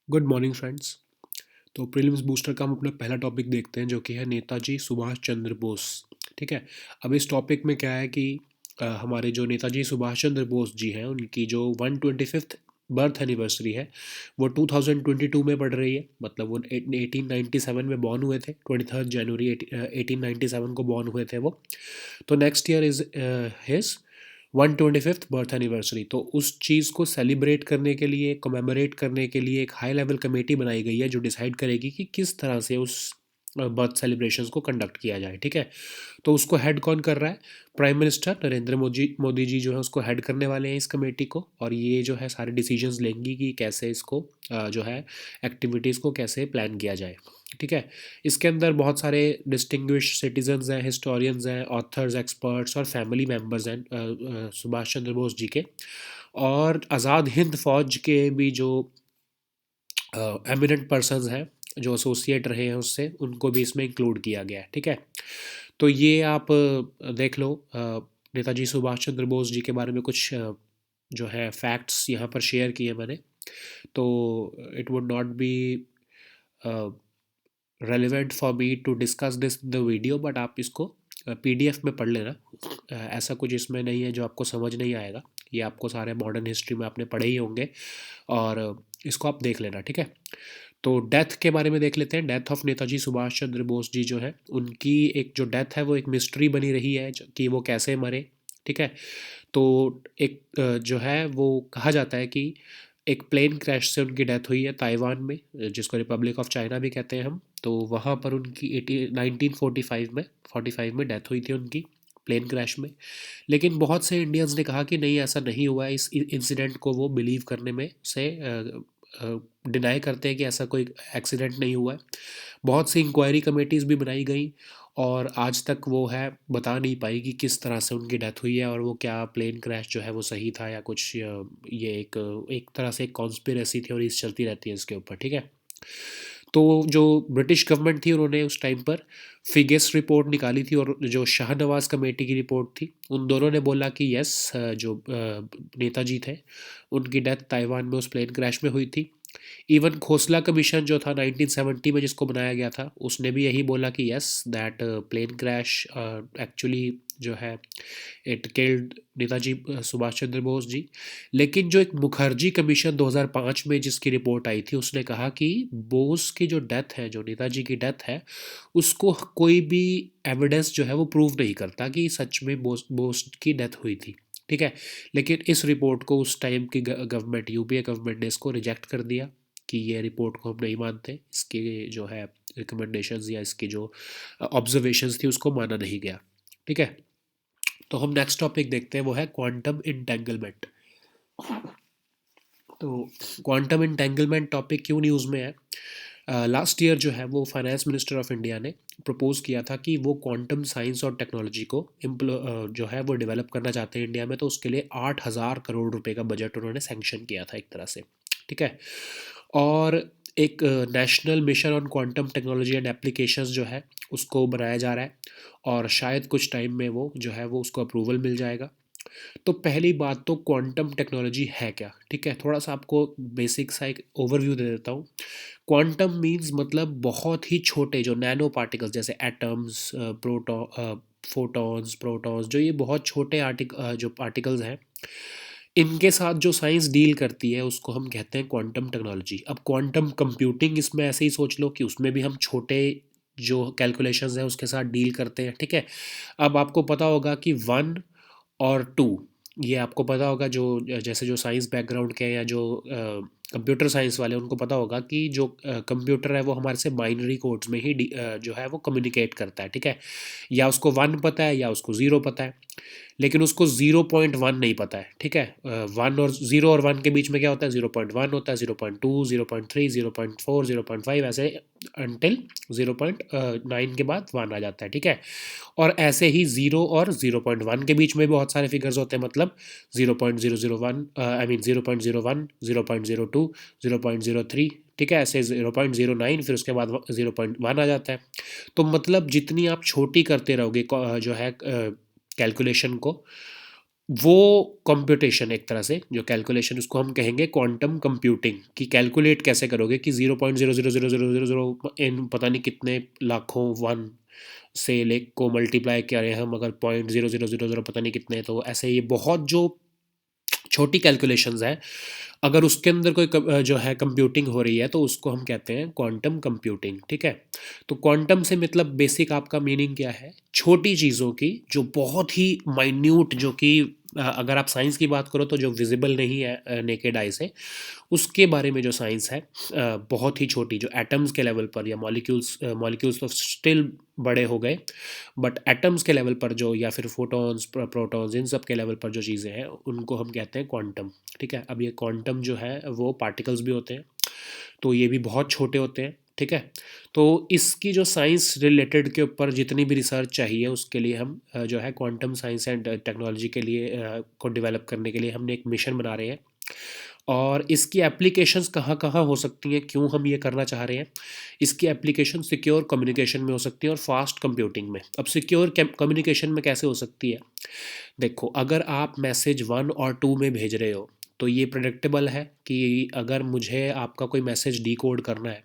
Good morning friends. तो prelims booster का हम अपना पहला टॉपिक देखते हैं जो कि है नेताजी सुभाष चंद्र बोस। ठीक है। अब इस टॉपिक में क्या है कि हमारे जो नेताजी सुभाष चंद्र बोस जी हैं उनकी जो 125th बर्थ एनिवर्सरी है वो 2022 में पड़ रही है। मतलब वो 1897 में बॉर्न हुए थे, 23 जनवरी 1897 को बॉर्न हुए थे वो। तो next year is his 125th birth anniversary. तो उस चीज़ को सेलिब्रेट करने के लिए, कमेमोरेट करने के लिए एक हाई लेवल कमेटी बनाई गई है जो डिसाइड करेगी कि किस तरह से उस बर्थ सेलिब्रेशंस को कंडक्ट किया जाए। ठीक है। तो उसको हेड कौन कर रहा है? प्राइम मिनिस्टर नरेंद्र मोदी जी जो है उसको हेड करने वाले हैं इस कमेटी को। और ये जो है सारे डिसीजंस लेंगी कि कैसे इसको जो है एक्टिविटीज़ को कैसे प्लान किया जाए। ठीक है। इसके अंदर बहुत सारे डिस्टिंग्विश्ड सिटीजन्स हैं, हिस्टोरियंस हैं, ऑथर्स, एक्सपर्ट्स और फैमिली मेम्बर्स हैं सुभाष चंद्र बोस जी के। और आज़ाद हिंद फौज के भी जो एमिनेंट पर्सन्स हैं जो एसोसिएट रहे हैं उससे, उनको भी इसमें इंक्लूड किया गया है। ठीक है। तो ये आप देख लो। नेताजी सुभाष चंद्र बोस जी के बारे में कुछ जो है फैक्ट्स यहाँ पर शेयर किए मैंने। तो it would not be relevant for me to discuss this the video, but आप इसको पीडीएफ में पढ़ लेना। ऐसा कुछ इसमें नहीं है जो आपको समझ नहीं आएगा। ये आपको सारे मॉडर्न हिस्ट्री में आपने पढ़े ही होंगे और इसको आप देख लेना। ठीक है। तो डेथ के बारे में देख लेते हैं। डेथ ऑफ नेताजी सुभाष चंद्र बोस जी जो है उनकी एक जो डेथ है वो एक मिस्ट्री बनी रही है कि वो कैसे मरे। ठीक है। तो एक जो है वो कहा जाता है कि एक प्लेन क्रैश से उनकी डेथ हुई है ताइवान में, जिसको रिपब्लिक ऑफ चाइना भी कहते हैं हम। तो वहाँ पर उनकी 1945 में डेथ हुई थी उनकी प्लेन क्रैश में। लेकिन बहुत से इंडियंस ने कहा कि नहीं, ऐसा नहीं हुआ है। इस इंसिडेंट को वो बिलीव करने में से डिनाई करते हैं कि ऐसा कोई एक्सीडेंट नहीं हुआ है। बहुत सी इंक्वायरी कमेटीज़ भी बनाई गई और आज तक वो है बता नहीं पाई कि किस तरह से उनकी डेथ हुई है और वो क्या प्लेन क्रैश जो है वो सही था या कुछ ये एक तरह से एक कॉन्स्पिरेसी थ्योरीज चलती रहती है इसके ऊपर। ठीक है। तो जो ब्रिटिश गवर्नमेंट थी उन्होंने उस टाइम पर फिगेस रिपोर्ट निकाली थी और जो शाहनवाज कमेटी की रिपोर्ट थी, उन दोनों ने बोला कि यस, जो नेताजी थे उनकी डेथ ताइवान में उस प्लेन क्रैश में हुई थी। इवन खोसला कमीशन जो था 1970 में जिसको बनाया गया था, उसने भी यही बोला कि yes that plane crash actually जो है इट किल्ड नेताजी सुभाष चंद्र बोस जी। लेकिन जो एक मुखर्जी कमीशन 2005 में जिसकी रिपोर्ट आई थी, उसने कहा कि बोस की जो डेथ है, जो नेताजी की डेथ है, उसको कोई भी एविडेंस जो है वो प्रूव नहीं करता कि सच में बोस बोस की डेथ हुई थी। ठीक है। लेकिन इस रिपोर्ट को उस टाइम की गवर्नमेंट, यूपीए गवर्नमेंट ने इसको रिजेक्ट कर दिया कि ये रिपोर्ट को हम नहीं मानते, इसके जो है रिकमेंडेशंस या इसकी जो ऑब्जर्वेशंस थी उसको माना नहीं गया। ठीक है। तो हम नेक्स्ट टॉपिक देखते हैं, वो है क्वांटम इंटेंगलमेंट। तो क्वांटम इंटेंगलमेंट टॉपिक क्यों न्यूज़ में है? लास्ट ईयर जो है वो फाइनेंस मिनिस्टर ऑफ इंडिया ने प्रपोज किया था कि वो क्वांटम साइंस और टेक्नोलॉजी को जो है वो डेवलप करना चाहते हैं इंडिया में। तो उसके लिए 8,000 करोड़ रुपए का बजट उन्होंने सैंक्शन किया था एक तरह से। ठीक है। और एक national mission on quantum technology and applications जो है उसको बनाया जा रहा है और शायद कुछ टाइम में वो जो है वो उसको अप्रूवल मिल जाएगा। तो पहली बात तो क्वांटम टेक्नोलॉजी है क्या? ठीक है, थोड़ा सा आपको बेसिक सा एक ओवरव्यू दे देता हूँ। क्वांटम मीन्स मतलब बहुत ही छोटे जो नैनो पार्टिकल्स, जैसे एटम्स, फोटॉन्स, प्रोटॉन्स, जो ये बहुत छोटे जो पार्टिकल्स हैं, इनके साथ जो साइंस डील करती है उसको हम कहते हैं क्वांटम टेक्नोलॉजी। अब क्वांटम कंप्यूटिंग इसमें ऐसे ही सोच लो कि उसमें भी हम छोटे जो कैलकुलेशंस हैं उसके साथ डील करते हैं। ठीक है। अब आपको पता होगा कि वन और टू, ये आपको पता होगा, जो जैसे जो साइंस बैकग्राउंड के हैं या जो कंप्यूटर साइंस वाले, उनको पता होगा कि जो कंप्यूटर है वो हमारे से बाइनरी कोड्स में ही जो है वो कम्युनिकेट करता है। ठीक है। या उसको वन पता है या उसको ज़ीरो पता है, लेकिन उसको 0.1 नहीं पता है। ठीक है। वन और ज़ीरो और वन के बीच में क्या होता है? 0.1 होता है, 0.2, 0.3, 0.4, 0.5, ऐसे अनटिल 0.9 के बाद वन आ जाता है। ठीक है। और ऐसे ही 0 और 0.1 के बीच में भी बहुत सारे फिगर्स होते हैं, मतलब 0.001, आई मीन 0.01, 0.02, 0.03। ठीक है। ऐसे 0.09, फिर उसके बाद 0.1 आ जाता है। तो मतलब जितनी आप छोटी करते रहोगे जो है कैलकुलेशन को, वो कंप्यूटेशन एक तरह से जो कैलकुलेशन उसको हम कहेंगे क्वांटम कंप्यूटिंग, कि कैलकुलेट कैसे करोगे कि 0.0000000 इन पता नहीं कितने लाखों वन से ले को मल्टीप्लाई करें हम, अगर 0.0000 पता नहीं कितने, तो ऐसे ये बहुत जो छोटी कैलकुलेशंस है, अगर उसके अंदर कोई जो है कंप्यूटिंग हो रही है तो उसको हम कहते हैं क्वांटम कंप्यूटिंग। ठीक है, तो क्वांटम से मतलब बेसिक आपका मीनिंग क्या है, छोटी चीज़ों की जो बहुत ही माइन्यूट, जो कि अगर आप साइंस की बात करो तो जो विजिबल नहीं है नेकेड आई से, उसके बारे में जो साइंस है, बहुत ही छोटी, जो एटम्स के लेवल पर या मॉलिक्यूल्स, मॉलिक्यूल्स तो स्टिल बड़े हो गए, बट एटम्स के लेवल पर जो, या फिर फोटॉन्स प्रोटॉन्स, इन सब के लेवल पर जो चीज़ें हैं उनको हम कहते हैं क्वांटम। ठीक है, अब ये क्वांटम जो है वो पार्टिकल्स भी होते हैं, तो ये भी बहुत छोटे होते हैं। ठीक है, तो इसकी जो साइंस रिलेटेड के ऊपर जितनी भी रिसर्च चाहिए उसके लिए हम जो है क्वांटम साइंस एंड टेक्नोलॉजी के लिए को डेवलप करने के लिए हमने एक मिशन बना रहे हैं। और इसकी एप्लीकेशंस कहाँ कहाँ हो सकती हैं, क्यों हम ये करना चाह रहे हैं, इसकी एप्लीकेशन सिक्योर कम्युनिकेशन में हो सकती है और फास्ट कंप्यूटिंग में। अब सिक्योर कम्युनिकेशन में कैसे हो सकती है, देखो अगर आप मैसेज 1 और 2 में भेज रहे हो तो ये प्रेडिक्टेबल है कि अगर मुझे आपका कोई मैसेज डिकोड करना है,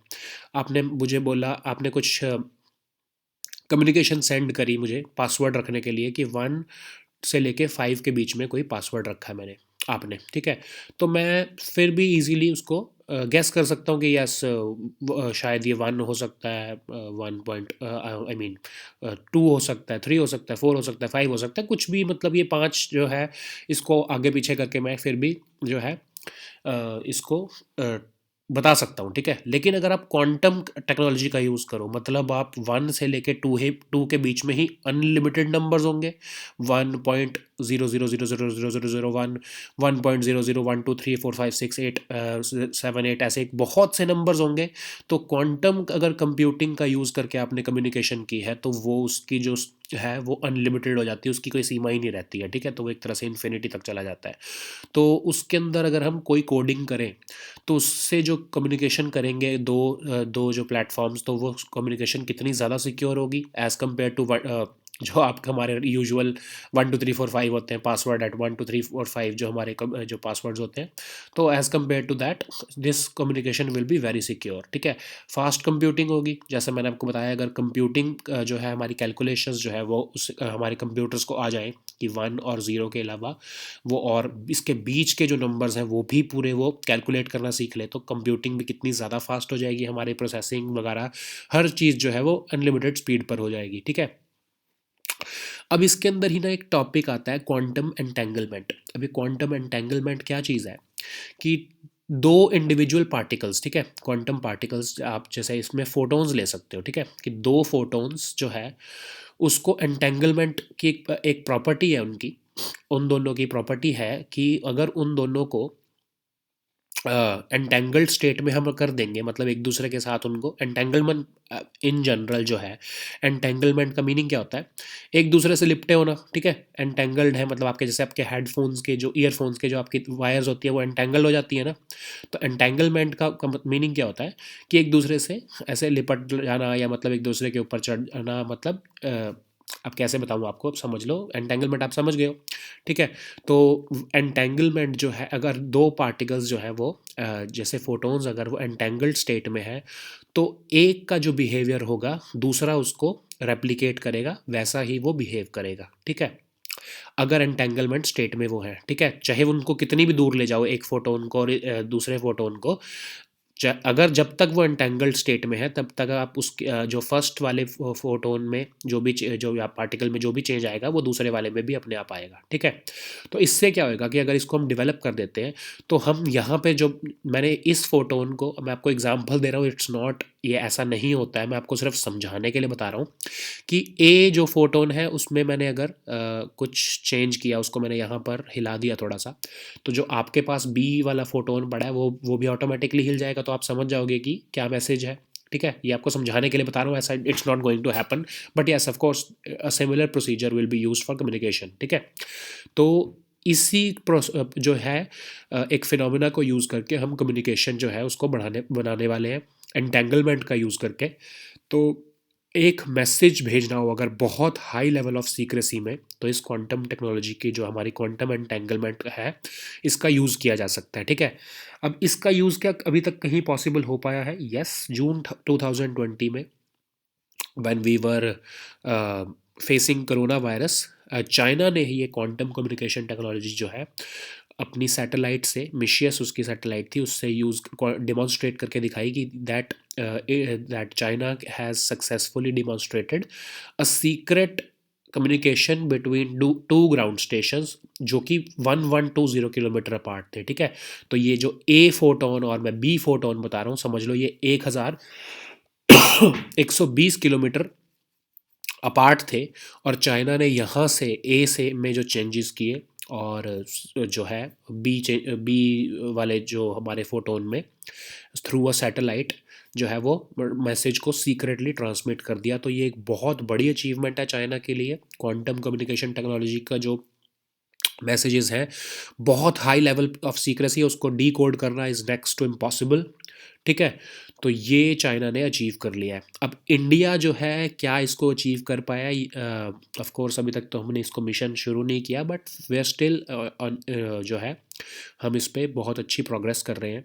आपने मुझे बोला, आपने कुछ कम्युनिकेशन सेंड करी मुझे पासवर्ड रखने के लिए कि 1 से लेके 5 के बीच में कोई पासवर्ड रखा है मैंने, आपने, ठीक है, तो मैं फिर भी इजीली उसको गैस कर सकता हूँ कि यस शायद ये 1 हो सकता है, 1 पॉइंट आई मीन 2 हो सकता है, 3 हो सकता है, 4 हो सकता है, 5 हो सकता है, कुछ भी, मतलब ये 5 जो है इसको आगे पीछे करके मैं फिर भी जो है इसको बता सकता हूँ। ठीक है, लेकिन अगर आप क्वांटम टेक्नोलॉजी का यूज़ करो, मतलब आप 1 से लेके 2 के बीच में ही अनलिमिटेड नंबर्स होंगे, 1.000000001, 1.001234567 ऐसे एक बहुत से नंबर्स होंगे। तो क्वांटम अगर कंप्यूटिंग का यूज़ करके आपने कम्युनिकेशन की है तो वो उसकी जो है वो अनलिमिटेड हो जाती है, उसकी कोई सीमा ही नहीं रहती है। ठीक है, तो वो एक तरह से इन्फिनिटी तक चला जाता है। तो उसके अंदर अगर हम कोई कोडिंग करें तो उससे जो कम्युनिकेशन करेंगे दो जो प्लेटफॉर्म्स, तो वो कम्युनिकेशन कितनी ज़्यादा सिक्योर होगी एज़ कम्पेयर टू जो आप हमारे यूजुअल 1 2 3 4 5 होते हैं, पासवर्ड एट 1 2 3 4 5 जो हमारे जो पासवर्ड्स होते हैं, तो as compare to that this communication will be very secure. ठीक है, फास्ट कंप्यूटिंग होगी, जैसे मैंने आपको बताया, अगर कंप्यूटिंग जो है हमारी कैलकुलेशंस जो है वो उस हमारे कंप्यूटर्स को आ जाए कि 1 और 0 के अलावा वो और इसके बीच के जो नंबर्स हैं वो भी पूरे वो कैलकुलेट करना सीख ले, तो कंप्यूटिंग भी कितनी ज़्यादा फास्ट हो जाएगी, हमारे प्रोसेसिंग वगैरह हर चीज़ जो है वो अनलिमिटेड स्पीड पर हो जाएगी। ठीक है, अब इसके अंदर ही ना एक टॉपिक आता है क्वांटम एंटेंगलमेंट। अभी क्वांटम एंटेंगलमेंट क्या चीज़ है कि दो इंडिविजुअल पार्टिकल्स, ठीक है, क्वांटम पार्टिकल्स, आप जैसे इसमें फोटॉन्स ले सकते हो। ठीक है, कि दो फोटॉन्स जो है उसको एंटेंगलमेंट की एक प्रॉपर्टी है उनकी, उन दोनों की प्रॉपर्टी है कि अगर उन दोनों को एंटेंगल्ड स्टेट में हम कर देंगे, मतलब एक दूसरे के साथ उनको एंटेंगलमेंट, इन जनरल जो है एंटेंगलमेंट का मीनिंग क्या होता है, एक दूसरे से लिपटे होना। ठीक है, एंटेंगल्ड है मतलब आपके जैसे आपके हेडफोन्स के जो ईयरफोन्स के जो आपकी वायर्स होती है वो एंटेंगल हो जाती है ना, तो एंटेंगलमेंट का मीनिंग क्या होता है कि एक दूसरे से ऐसे लिपट जाना, या मतलब एक दूसरे के ऊपर चढ़ना, मतलब अब कैसे बताऊँ आपको, अब समझ लो, एंटेंगलमेंट आप समझ गए हो। ठीक है, तो एंटेंगलमेंट जो है, अगर दो पार्टिकल्स जो है वो जैसे फोटॉन्स अगर वो एंटेंगल्ड स्टेट में है तो एक का जो बिहेवियर होगा दूसरा उसको रेप्लिकेट करेगा, वैसा ही वो बिहेव करेगा। ठीक है, अगर एंटेंगलमेंट स्टेट में वो है, ठीक है, चाहे उनको कितनी भी दूर ले जाओ एक फोटोन को और दूसरे फोटोन को, अगर जब तक वो एंटेंगल्ड स्टेट में है तब तक आप उसके जो फर्स्ट वाले फोटोन में जो भी जो पार्टिकल में जो भी चेंज आएगा वो दूसरे वाले में भी अपने आप आएगा। ठीक है, तो इससे क्या होएगा कि अगर इसको हम डेवलप कर देते हैं तो हम यहाँ पे जो मैंने इस फोटोन को, मैं आपको एग्जांपल दे रहा हूँ, इट्स नॉट, ये ऐसा नहीं होता है, मैं आपको सिर्फ समझाने के लिए बता रहा हूँ कि ए जो फोटोन है उसमें मैंने अगर कुछ चेंज किया, उसको मैंने यहाँ पर हिला दिया थोड़ा सा, तो जो आपके पास बी वाला फोटोन पड़ा है वो भी ऑटोमेटिकली हिल जाएगा, तो आप समझ जाओगे कि क्या मैसेज है। ठीक है, ये आपको समझाने के लिए बता रहा हूँ, ऐसा it's not going to happen, but yes of course a similar procedure will be used for communication. ठीक है, तो इसी जो है एक फिनोमिना को यूज़ करके हम कम्युनिकेशन जो है उसको बढ़ाने बनाने वाले हैं, एंटेंगलमेंट का यूज़ करके। तो एक मैसेज भेजना हो अगर बहुत हाई लेवल ऑफ सीक्रेसी में, तो इस क्वांटम टेक्नोलॉजी की जो हमारी क्वांटम एंटेंगलमेंट है, इसका यूज़ किया जा सकता है, ठीक है। अब इसका यूज़ क्या अभी तक कहीं पॉसिबल हो पाया है? यस, जून 2020 में when we were facing corona virus, China ने ही ये क्वांटम कम्युनिकेशन टेक्नोलॉजी जो है अपनी सैटेलाइट से, मिशियस उसकी सैटेलाइट थी, उससे यूज़ डिमॉन्स्ट्रेट करके दिखाई कि that China has successfully demonstrated a secret communication between two ground stations, जो कि 1120 किलोमीटर अपार्ट थे, ठीक है। तो ये जो ए फोटोन और मैं बी फोटोन बता रहा हूँ, समझ लो ये 1120 किलोमीटर अपार्ट थे। और चाइना ने यहाँ से ए से में जो चेंजेस किए, और जो है बी वाले जो हमारे फोटोन में थ्रू अ सैटेलाइट जो है वो मैसेज को सीक्रेटली ट्रांसमिट कर दिया। तो ये एक बहुत बड़ी अचीवमेंट है चाइना के लिए। क्वांटम कम्युनिकेशन टेक्नोलॉजी का जो मैसेजेस हैं, बहुत हाई लेवल ऑफ सीक्रेसी है, उसको डी कोड करना इज़ नेक्स्ट टू इम्पॉसिबल, ठीक है। तो ये चाइना ने अचीव कर लिया है। अब इंडिया जो है क्या इसको अचीव कर पाया? ऑफ कोर्स अभी तक तो हमने इसको मिशन शुरू नहीं किया, बट वी आर स्टिल जो है हम इस पे बहुत अच्छी प्रोग्रेस कर रहे हैं।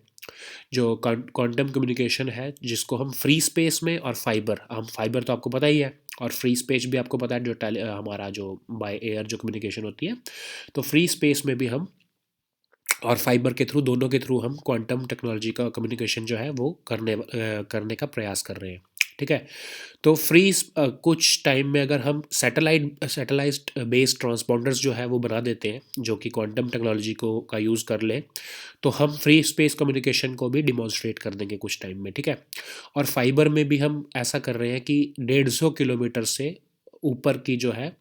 जो क्वांटम कम्युनिकेशन है, जिसको हम फ्री स्पेस में और फाइबर, हम फाइबर तो आपको पता ही है, और फ्री स्पेस भी आपको पता है, जो हमारा जो बाय एयर जो कम्युनिकेशन होती है, तो फ्री स्पेस में भी हम, और फाइबर के थ्रू, दोनों के थ्रू हम क्वांटम टेक्नोलॉजी का कम्युनिकेशन जो है वो करने का प्रयास कर रहे हैं, ठीक है। तो कुछ टाइम में अगर हम सैटेलाइट बेस्ड ट्रांसपॉन्डर्स जो है वो बना देते हैं, जो कि क्वांटम टेक्नोलॉजी को का यूज़ कर लें, तो हम फ्री स्पेस कम्युनिकेशन को भी डिमॉन्स्ट्रेट कर देंगे कुछ टाइम में, ठीक है। और फाइबर में भी हम ऐसा कर रहे हैं कि 150 किलोमीटर से ऊपर की जो है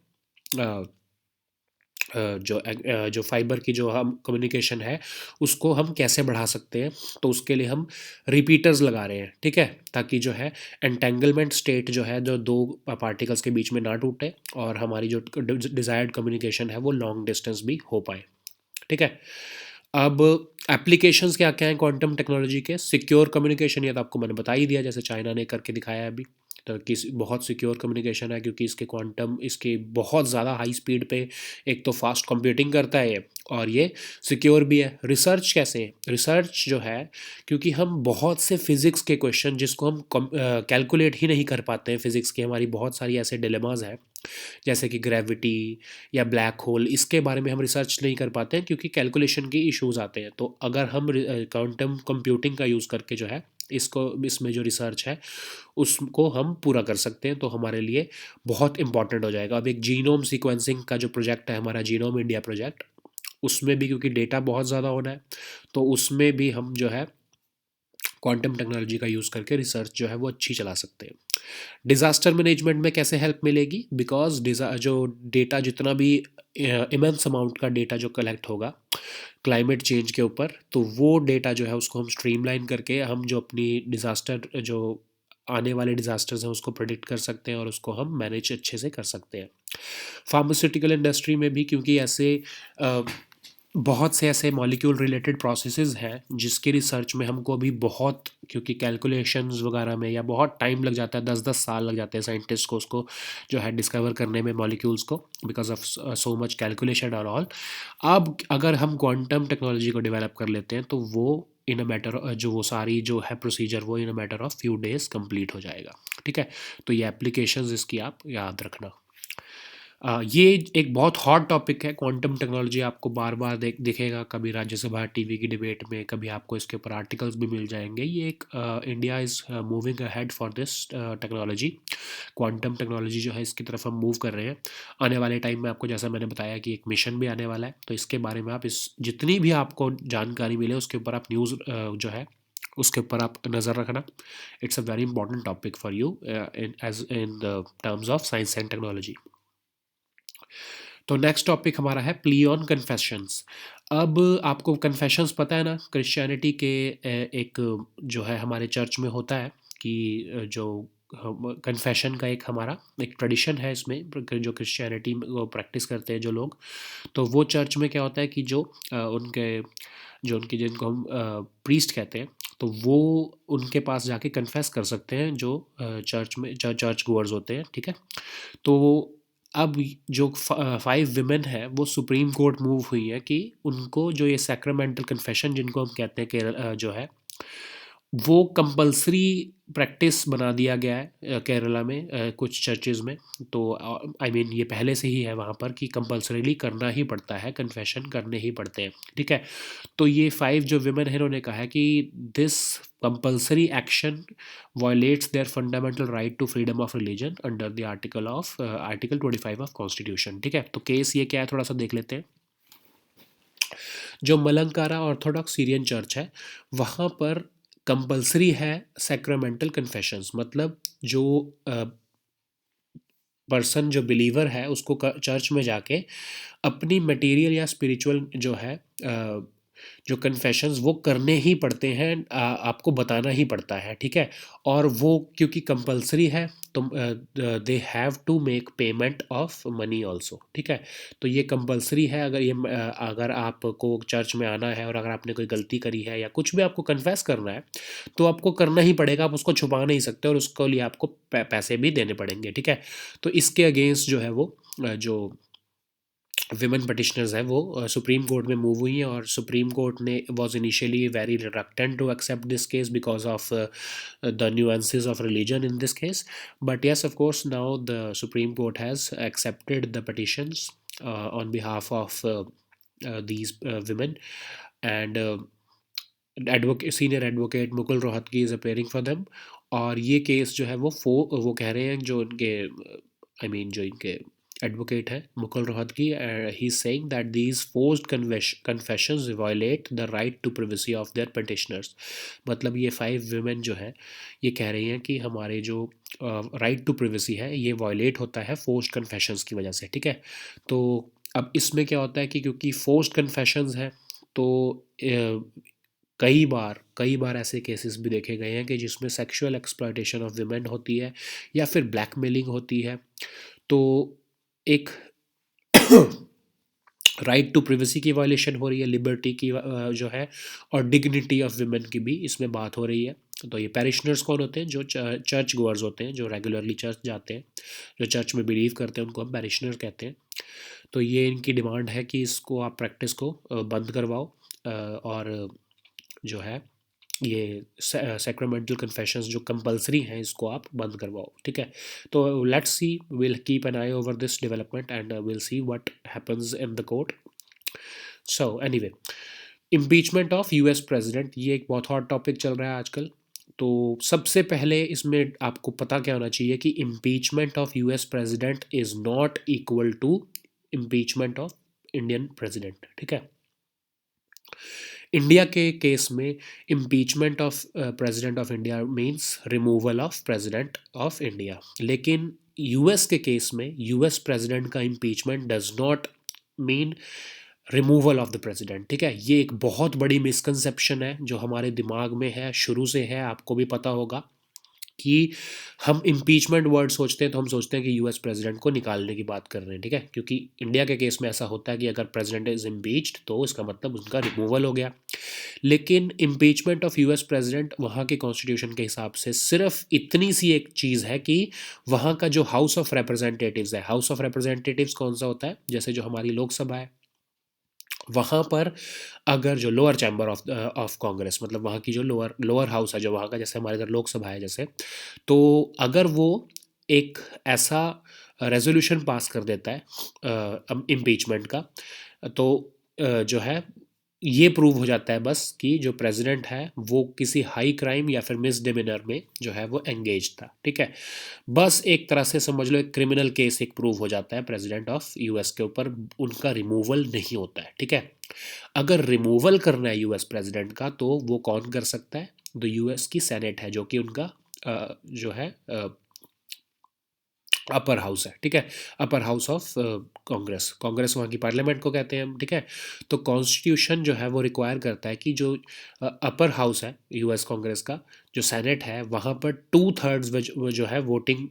जो फाइबर की जो हम कम्युनिकेशन है, उसको हम कैसे बढ़ा सकते हैं। तो उसके लिए हम रिपीटर्स लगा रहे हैं, ठीक है, ताकि जो है एंटेंगलमेंट स्टेट जो है, जो दो पार्टिकल्स के बीच में ना टूटे, और हमारी जो डिज़ायर्ड कम्युनिकेशन है वो लॉन्ग डिस्टेंस भी हो पाए, ठीक है। अब एप्लीकेशंस क्या क्या हैं क्वांटम टेक्नोलॉजी के? सिक्योर कम्युनिकेशन, ये तो आपको मैंने बता ही दिया, जैसे चाइना ने करके दिखाया है अभी। तो किस बहुत सिक्योर कम्युनिकेशन है, क्योंकि इसके बहुत ज़्यादा हाई स्पीड पे एक तो फास्ट कंप्यूटिंग करता है ये, और ये सिक्योर भी है। रिसर्च कैसे है? रिसर्च जो है, क्योंकि हम बहुत से फिज़िक्स के क्वेश्चन जिसको हम कैलकुलेट ही नहीं कर पाते हैं, फिज़िक्स की हमारी बहुत सारी ऐसे डिलेमाज हैं, जैसे कि ग्रेविटी या ब्लैक होल, इसके बारे में हम रिसर्च नहीं कर पाते हैं, क्योंकि कैलकुलेशन के इश्यूज आते हैं। तो अगर हम क्वांटम कंप्यूटिंग का यूज़ करके जो है इसमें जो रिसर्च है उसको हम पूरा कर सकते हैं, तो हमारे लिए बहुत इंपॉर्टेंट हो जाएगा। अब एक जीनोम सीक्वेंसिंग का जो प्रोजेक्ट है हमारा, जीनोम इंडिया प्रोजेक्ट, उसमें भी क्योंकि डेटा बहुत ज़्यादा होना है, तो उसमें भी हम जो है क्वांटम टेक्नोलॉजी का यूज़ करके रिसर्च जो है वो अच्छी चला सकते हैं। डिज़ास्टर मैनेजमेंट में कैसे हेल्प मिलेगी? बिकॉज जो डेटा जितना भी इमेंस अमाउंट का डेटा जो कलेक्ट होगा क्लाइमेट चेंज के ऊपर, तो वो डेटा जो है उसको हम स्ट्रीमलाइन करके हम जो अपनी डिज़ास्टर जो आने वाले डिज़ास्टर्स हैं उसको प्रेडिक्ट कर सकते हैं, और उसको हम मैनेज अच्छे से कर सकते हैं। फार्मास्यूटिकल इंडस्ट्री में भी, क्योंकि ऐसे बहुत से ऐसे मॉलिक्यूल रिलेटेड प्रोसेसेस हैं जिसके रिसर्च में हमको अभी बहुत, क्योंकि कैलकुलेशंस वगैरह में या बहुत टाइम लग जाता है, 10-10 साल लग जाते हैं साइंटिस्ट को उसको जो है डिस्कवर करने में मॉलिक्यूल्स को, because of so much calculation और ऑल। अब अगर हम क्वांटम टेक्नोलॉजी को डेवलप कर लेते हैं, तो वो इन अ मैटर, जो वो सारी जो है प्रोसीजर, वो in a matter of few days complete हो जाएगा, ठीक है। तो ये एप्लीकेशंस इसकी आप याद रखना। ये एक बहुत हॉट टॉपिक है क्वांटम टेक्नोलॉजी, आपको बार बार दिखेगा, कभी राज्यसभा टीवी की डिबेट में, कभी आपको इसके ऊपर आर्टिकल्स भी मिल जाएंगे। ये एक India is moving ahead for this technology. Quantum technology जो है इसकी तरफ हम मूव कर रहे हैं। आने वाले टाइम में आपको, जैसा मैंने बताया, कि एक मिशन भी आने वाला है, तो इसके बारे में आप जितनी भी आपको जानकारी मिले उसके ऊपर आप न्यूज़ जो है उसके ऊपर आप नज़र रखना। It's a very important topic for you in the terms of science and technology. तो नेक्स्ट टॉपिक हमारा है प्ली ऑन कन्फेशंस। अब आपको कन्फेशंस पता है ना, क्रिश्चियनिटी के एक जो है हमारे चर्च में होता है कि जो कन्फेशन का एक हमारा एक ट्रेडिशन है इसमें, जो क्रिश्चियनिटी को प्रैक्टिस करते हैं जो लोग, तो वो चर्च में क्या होता है कि जो उनके जो उनकी जिनको हम प्रीस्ट कहते हैं, तो वो उनके पास जाके कन्फेस कर सकते हैं जो चर्च गोअर्स होते हैं, ठीक है। तो अब जो 5 विमेन है वो सुप्रीम कोर्ट मूव हुई हैं कि उनको जो ये सैक्रामेंटल कन्फेशन जिनको हम कहते हैं जो है वो कंपलसरी प्रैक्टिस बना दिया गया है केरला में कुछ चर्चेज़ में। तो आई मीन ये पहले से ही है वहाँ पर कि कंपलसरीली करना ही पड़ता है, कन्फेशन करने ही पड़ते हैं, ठीक है। तो ये 5 जो विमेन हैं इन्होंने कहा है कि this compulsory action violates their fundamental right to freedom of religion under the article 25 of constitution, ठीक है। तो केस ये क्या है थोड़ा सा देख लेते हैं। जो मलंकारा ऑर्थोडॉक्स सीरियन चर्च है वहाँ पर कंपलसरी है सैक्रामेंटल कन्फेशंस, मतलब जो पर्सन जो बिलीवर है उसको चर्च में जाके अपनी मटेरियल या स्पिरिचुअल जो है जो कन्फेशंस वो करने ही पड़ते हैं, आपको बताना ही पड़ता है, ठीक है। और वो क्योंकि कंपलसरी है तो they have to make payment of money also, ठीक है। तो ये कंपलसरी है, अगर आपको चर्च में आना है और अगर आपने कोई गलती करी है या कुछ भी आपको कन्फेस करना है तो आपको करना ही पड़ेगा, आप उसको छुपा नहीं सकते और उसके लिए आपको पैसे भी देने पड़ेंगे, ठीक है। तो इसके अगेंस्ट जो है वो जो विमेन पटिशनर्स है वो सुप्रीम कोर्ट में मूव हुई हैं और सुप्रीम कोर्ट ने was initially very reluctant to accept this case because of the nuances of religion in this case, but yes of course now the Supreme Court has accepted the petitions on behalf of these women, and senior advocate Mukul Rohatgi is appearing for them. और ये case जो है वो कह रहे हैं जो इनके आई मीन जो इनके एडवोकेट है Mukul Rohatgi, he is saying that these forced confessions violate the right to privacy of their petitioners. मतलब ये 5 विमेन जो है ये कह रही हैं कि हमारे जो राइट टू प्रिवेसी है ये वायलेट होता है फोर्स्ड कन्फेशंस की वजह से, ठीक है। तो अब इसमें क्या होता है कि क्योंकि फोर्स्ड कन्फेशंस है तो कई बार ऐसे केसेस भी देखे गए हैं कि जिसमें सेक्सुअल एक्सप्लॉयटेशन ऑफ विमेन होती है या फिर ब्लैकमेलिंग होती है। तो एक राइट टू प्रिवेसी की वायलेशन हो रही है, लिबर्टी की जो है, और डिग्निटी ऑफ विमेन की भी इसमें बात हो रही है। तो ये पैरिशनर्स कौन होते हैं? जो चर्च गोअर्स होते हैं, जो रेगुलरली चर्च जाते हैं, जो चर्च में बिलीव करते हैं, उनको हम पैरिशनर कहते हैं। तो ये इनकी डिमांड है कि इसको आप प्रैक्टिस को बंद करवाओ और जो है ये सैक्रामेंटल कन्फेशंस जो कंपलसरी हैं इसको आप बंद करवाओ, ठीक है। तो let's see, will keep an I over this development and will see what happens in the court. So anyway, impeachment of US president, ये एक बहुत हॉट टॉपिक चल रहा है आजकल। तो सबसे पहले इसमें आपको पता क्या होना चाहिए कि impeachment of US president is not equal to impeachment of Indian president, ठीक है। इंडिया के केस में impeachment of president of India means removal of president of India, लेकिन यूएस के केस में यूएस प्रेसिडेंट का impeachment does not mean removal of the president, ठीक है। ये एक बहुत बड़ी मिसकंसेप्शन है जो हमारे दिमाग में है, शुरू से है, आपको भी पता होगा कि हम इम्पीचमेंट वर्ड सोचते हैं तो हम सोचते हैं कि यूएस प्रेसिडेंट को निकालने की बात कर रहे हैं, ठीक है। क्योंकि इंडिया के केस में ऐसा होता है कि अगर प्रेसिडेंट इज इम्पीच्ड तो इसका मतलब उनका रिमूवल हो गया। लेकिन इम्पीचमेंट ऑफ यूएस प्रेसिडेंट वहाँ के कॉन्स्टिट्यूशन के हिसाब से सिर्फ इतनी सी एक चीज़ है कि वहाँ का जो हाउस ऑफ रिप्रेजेंटेटिव्स है, हाउस ऑफ रिप्रेजेंटेटिव्स कौन सा होता है, जैसे जो हमारी लोकसभा है, वहाँ पर अगर जो लोअर चैम्बर ऑफ कांग्रेस, मतलब वहाँ की जो लोअर हाउस है, जो वहाँ का जैसे हमारे इधर लोकसभा है जैसे, तो अगर वो एक ऐसा रेजोल्यूशन पास कर देता है इम्पीचमेंट का, तो जो है ये प्रूव हो जाता है बस कि जो प्रेसिडेंट है वो किसी हाई क्राइम या फिर मिसडिमिनर में जो है वो एंगेज था, ठीक है। बस एक तरह से समझ लो एक क्रिमिनल केस एक प्रूव हो जाता है प्रेसिडेंट ऑफ यूएस के ऊपर, उनका रिमूवल नहीं होता है, ठीक है। अगर रिमूवल करना है यूएस प्रेसिडेंट का तो वो कौन कर सकता है? तो यूएस की सेनेट है, जो कि उनका जो है अपर हाउस है, ठीक है। Upper house of Congress, Congress वहाँ की पार्लियामेंट को कहते हैं हम, ठीक है। तो कॉन्स्टिट्यूशन जो है वो रिक्वायर करता है कि जो अपर हाउस है यूएस कांग्रेस का, जो सेनेट है, वहाँ पर 2/3 जो है वोटिंग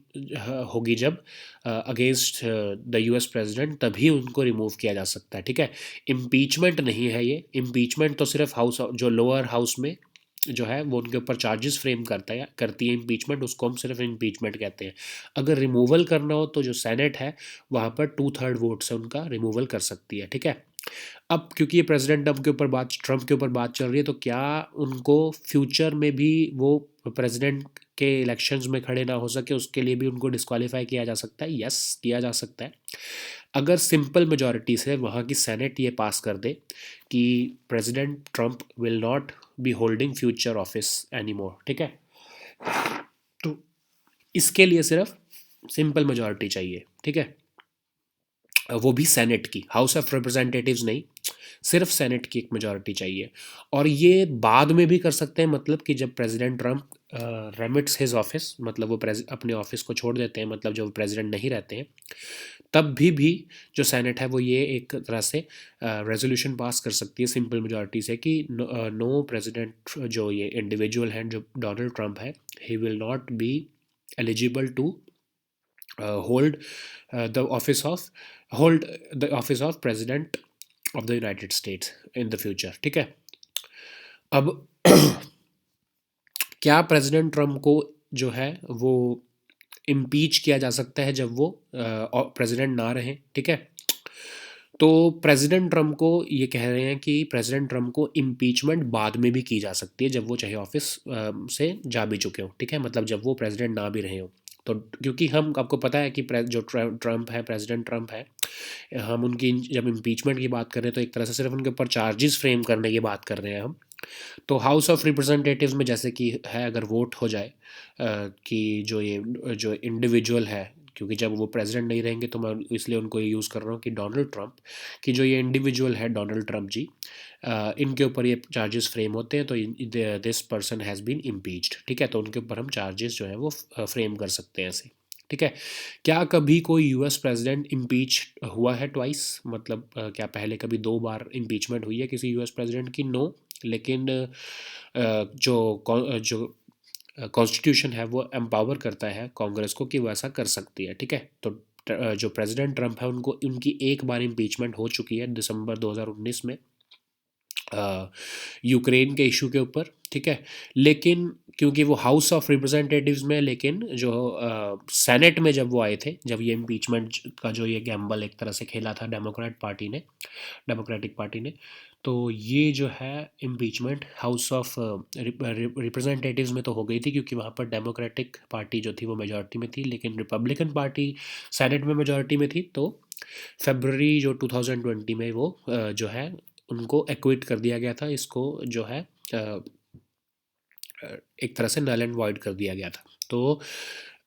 होगी जब अगेंस्ट द यूएस प्रेसिडेंट, तभी उनको रिमूव किया जा सकता है, ठीक है। इम्पीचमेंट नहीं है ये, इम्पीचमेंट तो सिर्फ हाउस जो लोअर हाउस में जो है वो उनके ऊपर चार्जेस फ्रेम करता है या करती है इम्पीचमेंट, उसको हम सिर्फ इम्पीचमेंट कहते हैं। अगर रिमूवल करना हो तो जो सेनेट है वहाँ पर 2/3 वोट से उनका रिमूवल कर सकती है, ठीक है। अब क्योंकि ये प्रेसिडेंट ट्रम्प के ऊपर बात चल रही है, तो क्या उनको फ्यूचर में भी वो प्रेसिडेंट के इलेक्शंस में खड़े ना हो सके उसके लिए भी उनको डिस्क्वालीफाई किया जा सकता है? यस, किया जा सकता है। अगर सिंपल मेजॉरिटी से वहाँ की सेनेट ये पास कर दे कि president Trump will not be holding future office any more, ठीक है। तो इसके लिए सिर्फ सिंपल मेजॉरिटी चाहिए, ठीक है। वो भी सेनेट की, हाउस ऑफ रिप्रेजेंटेटिव्स नहीं, सिर्फ सेनेट की एक मेजॉरिटी चाहिए। और ये बाद में भी कर सकते हैं, मतलब कि जब president Trump remits his office, मतलब वो अपने ऑफिस को छोड़ देते हैं, मतलब जब वो प्रेसिडेंट नहीं रहते हैं, तब भी जो सेनेट है वो ये एक तरह से रेजोल्यूशन पास कर सकती है सिंपल मेजॉरिटी से कि नो प्रेसिडेंट, जो ये इंडिविजुअल हैं जो डोनाल्ड ट्रम्प है, he will not be eligible to hold the office of hold the office of president of the United States in the future, ठीक है। अब क्या प्रेसिडेंट ट्रम्प को जो है वो इम्पीच किया जा सकता है जब वो प्रेसिडेंट ना रहें, ठीक है। तो प्रेसिडेंट ट्रम्प को ये कह रहे हैं कि प्रेसिडेंट ट्रम्प को इम्पीचमेंट बाद में भी की जा सकती है जब वो चाहे ऑफिस से जा भी चुके हो, ठीक है, मतलब जब वो प्रेसिडेंट ना भी रहे हो। तो क्योंकि हम आपको पता है कि जो ट्रम्प है, प्रेसिडेंट ट्रम्प है, हम उनकी जब इम्पीचमेंट की बात कर रहे हैं तो एक तरह से सिर्फ उनके ऊपर चार्जेस फ्रेम करने की बात कर रहे हैं हम। तो हाउस ऑफ रिप्रेजेंटेटिव्स में जैसे कि है, अगर वोट हो जाए कि जो इंडिविजुअल है, क्योंकि जब वो प्रेसिडेंट नहीं रहेंगे तो मैं इसलिए उनको ये यूज़ कर रहा हूँ कि डोनाल्ड ट्रम्प, कि जो ये इंडिविजुअल है डोनाल्ड ट्रम्प जी, इनके ऊपर ये चार्जेस फ्रेम होते हैं, तो this person has been impeached, ठीक है। तो उनके ऊपर हम चार्जेस जो है वो फ्रेम कर सकते हैं ऐसे, ठीक है। क्या कभी कोई यूएस प्रेसिडेंट इम्पीच हुआ है ट्वाइस, मतलब क्या पहले कभी 2 बार इम्पीचमेंट हुई है किसी यूएस प्रेसिडेंट की? नो। लेकिन जो कॉन्स्टिट्यूशन है वो एम्पावर करता है कांग्रेस को कि वो ऐसा कर सकती है, ठीक है। तो जो प्रेसिडेंट ट्रम्प है उनको उनकी एक बार इम्पीचमेंट हो चुकी है दिसंबर 2019 में यूक्रेन के इशू के ऊपर, ठीक है। लेकिन क्योंकि वो हाउस ऑफ रिप्रेजेंटेटिव्स में, लेकिन जो सेनेट में जब वो आए थे, जब ये इम्पीचमेंट का जो ये गैम्बल एक तरह से खेला था डेमोक्रेटिक पार्टी ने, तो ये जो है इम्पीचमेंट हाउस ऑफ रिप्रेजेंटेटिव्स में तो हो गई थी क्योंकि वहाँ पर डेमोक्रेटिक पार्टी जो थी वो मेजॉरिटी में थी, लेकिन रिपब्लिकन पार्टी सेनेट में मेजॉरिटी में थी। तो फरवरी जो 2020 में वो जो है उनको एक्विट कर दिया गया था, इसको जो है एक तरह से नल एंड वॉइड कर दिया गया था। तो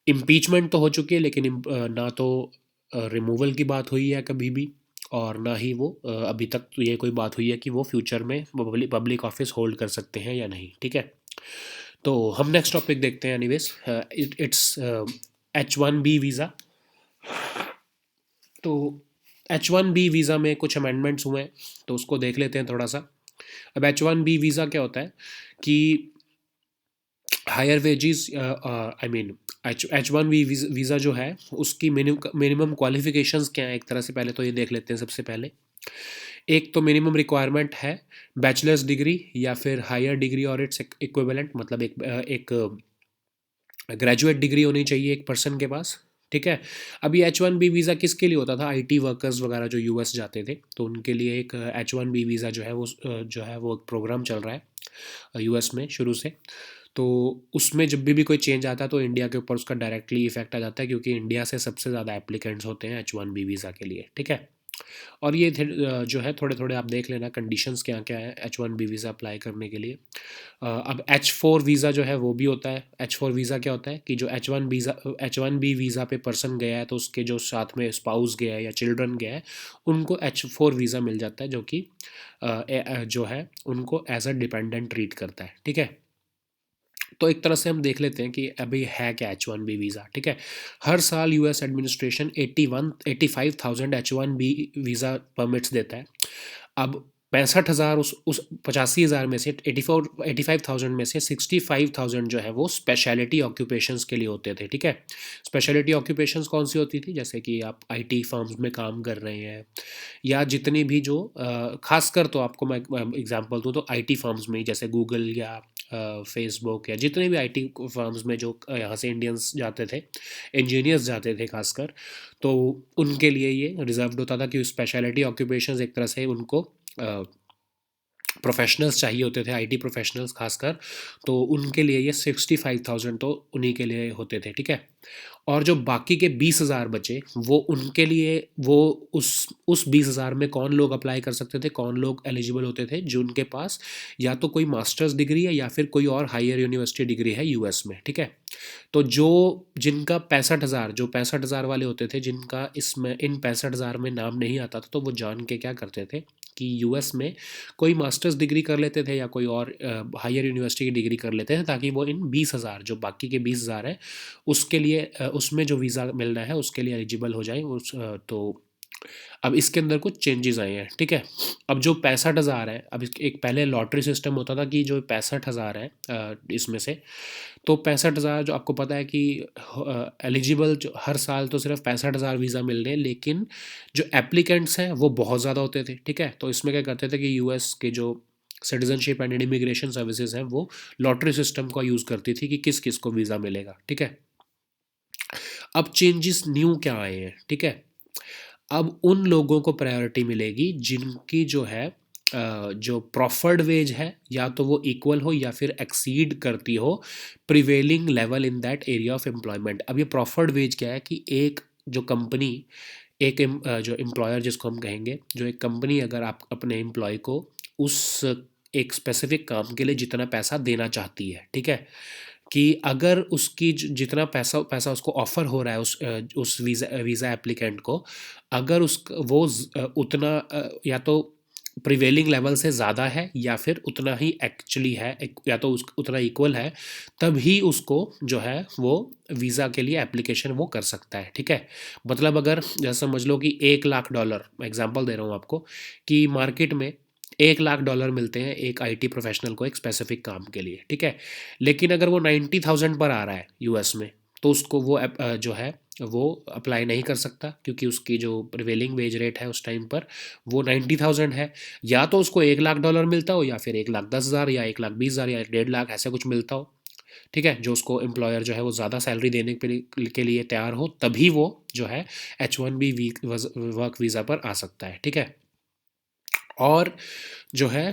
इम्पीचमेंट तो हो चुकी है, लेकिन ना तो रिमूवल की बात हुई है कभी भी, और ना ही वो अभी तक तो ये कोई बात हुई है कि वो फ्यूचर में पब्लिक ऑफिस होल्ड कर सकते हैं या नहीं, ठीक है। तो हम नेक्स्ट टॉपिक देखते हैं एनीवेज, इट्स H1B वीज़ा। तो H1B वीज़ा में कुछ अमेंडमेंट्स हुए हैं, तो उसको देख लेते हैं थोड़ा सा। अब H1B वीज़ा क्या होता है कि higher wages, I mean H1B visa जो है उसकी मिनिमम क्वालिफिकेशंस क्या है एक तरह से, पहले तो ये देख लेते हैं। सबसे पहले एक तो मिनिमम रिक्वायरमेंट है बैचलर्स डिग्री या फिर हायर डिग्री और इट्स इक्विवेलेंट, मतलब एक ग्रेजुएट डिग्री होनी चाहिए एक पर्सन के पास, ठीक है। अभी H1B वीज़ा किसके लिए होता था? IT वर्कर्स वगैरह जो यूएस जाते थे, तो उनके लिए एक H1B वीज़ा जो है वो जो है वो एक प्रोग्राम चल रहा है यूएस में शुरू से। तो उसमें जब भी कोई चेंज आता है तो इंडिया के ऊपर उसका डायरेक्टली इफेक्ट आ जाता है, क्योंकि इंडिया से सबसे ज़्यादा एप्लीकेंट्स होते हैं H1B वीज़ा के लिए, ठीक है। और ये जो है थोड़े थोड़े आप देख लेना कंडीशंस क्या क्या है H1B वीज़ा अप्लाई करने के लिए। अब H4 वीज़ा जो है वो भी होता है। H4 वीज़ा क्या होता है कि जो H1B वीज़ा पे पर्सन गया है तो उसके जो साथ में स्पाउस गया है या चिल्ड्रन गया है, उनको H4 वीज़ा मिल जाता है, जो कि जो है उनको एज अ डिपेंडेंट ट्रीट करता है, ठीक है। तो एक तरह से हम देख लेते हैं कि अभी है क्या H1B वीज़ा, ठीक है। हर साल US administration 85,000 H1B visa permits देता है। अब 65,000 उस 85,000 में से 85,000 में से 65,000 जो है वो स्पेशलिटी ऑक्यूपेशंस के लिए होते थे, ठीक है। स्पेशलिटी ऑक्यूपेशंस कौन सी होती थी? जैसे कि आप IT फर्म्स में काम कर रहे हैं, या जितनी भी जो खासकर, तो आपको मैं एग्जांपल दूं तो IT फर्म्स में ही, जैसे गूगल या फेसबुक या जितने भी आईटी फर्म्स में जो यहाँ से इंडियंस जाते थे, इंजीनियर्स जाते थे खासकर, तो उनके लिए ये रिजर्व्ड होता था कि स्पेशलिटी ऑक्यूपेशंस एक तरह से उनको प्रोफेशनल्स चाहिए होते थे, आईटी प्रोफेशनल्स खासकर, तो उनके लिए ये 65,000 तो उन्हीं के लिए होते थे, ठीक है। और जो बाकी के 20,000 बचे, वो उनके लिए, वो उस 20,000 में कौन लोग अप्लाई कर सकते थे, कौन लोग एलिजिबल होते थे, जो उनके पास या तो कोई मास्टर्स डिग्री है या फिर कोई और हायर यूनिवर्सिटी डिग्री है यूएस में, ठीक है। तो जो जिनका 65,000, जो 65,000 वाले होते थे, जिनका इसमें इन 65,000 में नाम नहीं आता था, तो वो जान के क्या करते थे कि यूएस में कोई मास्टर्स डिग्री कर लेते थे या कोई और हायर यूनिवर्सिटी की डिग्री कर लेते थे, ताकि वो इन 20,000, जो बाकी के 20,000 है, उसके लिए उसमें जो वीज़ा मिलना है उसके लिए एलिजिबल हो जाए। तो अब इसके अंदर कुछ चेंजेस आए हैं, ठीक है। अब जो 65,000 है, अब एक पहले लॉटरी सिस्टम होता था कि जो 65,000 है इसमें से, तो 65,000 जो आपको पता है कि एलिजिबल जो हर साल तो सिर्फ 65,000 वीज़ा मिल रहे हैं, लेकिन जो एप्लीकेंट्स हैं वो बहुत ज़्यादा होते थे, ठीक है। तो इसमें क्या करते थे कि यूएस के जो सिटीजनशिप एंड इमिग्रेशन सर्विसेज हैं, वो लॉटरी सिस्टम का यूज़ करती थी कि किस किस को वीज़ा मिलेगा, ठीक है। अब चेंजेस न्यू क्या आए हैं, ठीक है। अब उन लोगों को प्रायोरिटी मिलेगी जिनकी जो है जो प्रॉफर्ड वेज है, या तो वो इक्वल हो या फिर एक्सीड करती हो prevailing level in that area of employment. अब ये प्रॉफर्ड वेज क्या है कि एक जो कंपनी, जो एम्प्लॉयर जिसको हम कहेंगे, जो एक कंपनी अगर आप अपने एम्प्लॉय को उस एक स्पेसिफिक काम के लिए जितना पैसा देना चाहती है, ठीक है, कि अगर उसकी जितना पैसा पैसा उसको ऑफ़र हो रहा है उस वीज़ा एप्लीकेंट को, अगर उतना या तो प्रिवेलिंग लेवल से ज़्यादा है या फिर उतना ही एक्चुअली है, या तो उतना इक्वल है, तभी उसको जो है वो वीज़ा के लिए एप्लीकेशन वो कर सकता है, ठीक है। मतलब अगर जैसे समझ लो कि $1,00,000, मैं एग्जांपल दे रहा हूँ आपको, कि मार्केट में $1,00,000 मिलते हैं एक आईटी प्रोफेशनल को एक स्पेसिफिक काम के लिए, ठीक है। लेकिन अगर वो 90,000 पर आ रहा है यूएस में, तो उसको वो जो है वो अप्लाई नहीं कर सकता, क्योंकि उसकी जो प्रिवेलिंग वेज रेट है उस टाइम पर वो 90,000 है। या तो उसको $1,00,000 मिलता हो, या फिर 1,10,000 या 1,20,000 या 1,50,000 ऐसा कुछ मिलता हो, ठीक है, जो उसको एम्प्लॉयर जो है वो ज़्यादा सैलरी देने के लिए तैयार हो, तभी वो जो है H1B वर्क वीज़ा पर आ सकता है, ठीक है। और जो है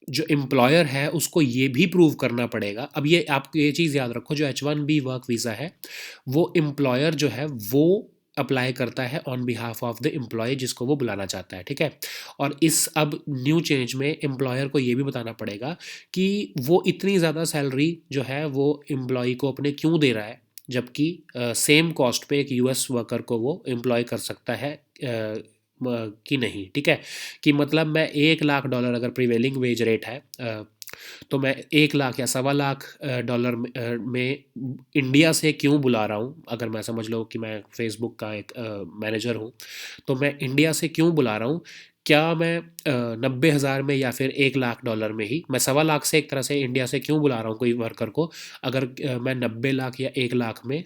जो एम्प्लॉयर है उसको ये भी प्रूव करना पड़ेगा। अब ये आप ये चीज़ याद रखो, जो H1B वर्क वीज़ा है, वो एम्प्लॉयर जो है वो अप्लाई करता है on behalf of the employ जिसको वो बुलाना चाहता है, ठीक है। और इस अब न्यू चेंज में एम्प्लॉयर को ये भी बताना पड़ेगा कि वो इतनी ज़्यादा सैलरी जो है वो एम्प्लॉय को अपने क्यों दे रहा है, जबकि सेम कॉस्ट पे एक यूएस वर्कर को वो एम्प्लॉय कर सकता है कि नहीं, ठीक है। कि मतलब मैं $1,00,000 अगर प्रिवेलिंग वेज रेट है, तो मैं 1,00,000 या $1,25,000 में इंडिया से क्यों बुला रहा हूँ। अगर मैं समझ लो कि मैं फेसबुक का एक मैनेजर हूँ, तो मैं इंडिया से क्यों बुला रहा हूँ, क्या मैं 90,000 में या फिर $1,00,000 में ही, मैं 1,25,000 से एक तरह से इंडिया से क्यों बुला रहा हूँ कोई वर्कर को, अगर मैं 90 लाख या 1,00,000 में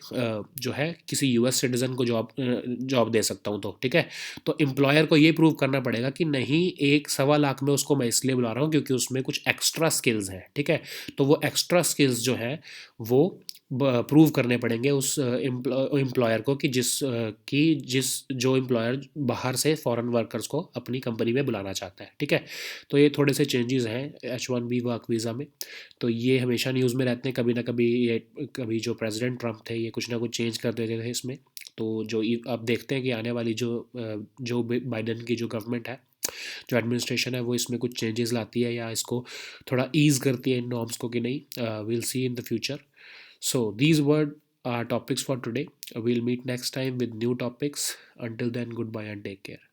जो है किसी यूएस सिटीज़न को जॉब दे सकता हूँ, तो ठीक है। तो एम्प्लॉयर को ये प्रूव करना पड़ेगा कि नहीं, 1,25,000 में उसको मैं इसलिए बुला रहा हूँ क्योंकि उसमें कुछ एक्स्ट्रा स्किल्स हैं, ठीक है। तो वो एक्स्ट्रा स्किल्स जो हैं वो प्रूव करने पड़ेंगे उस एम्प्लॉयर को, कि जिस जो एम्प्लॉयर बाहर से फॉरेन वर्कर्स को अपनी कंपनी में बुलाना चाहता है, ठीक है। तो ये थोड़े से चेंजेस हैं H1B वर्क वीज़ा में। तो ये हमेशा न्यूज़ में रहते हैं, कभी ना कभी ये, कभी जो प्रेसिडेंट ट्रम्प थे ये कुछ ना कुछ चेंज कर देते थे इसमें। तो जो अब देखते हैं कि आने वाली जो बाइडन की जो गवर्नमेंट है, जो एडमिनिस्ट्रेशन है, वो इसमें कुछ चेंजेस लाती है या इसको थोड़ा ईज़ करती है इन नॉर्म्स को कि नहीं। Will see in the future. So these were our topics for today. We'll meet next time with new topics. Until then, goodbye and take care.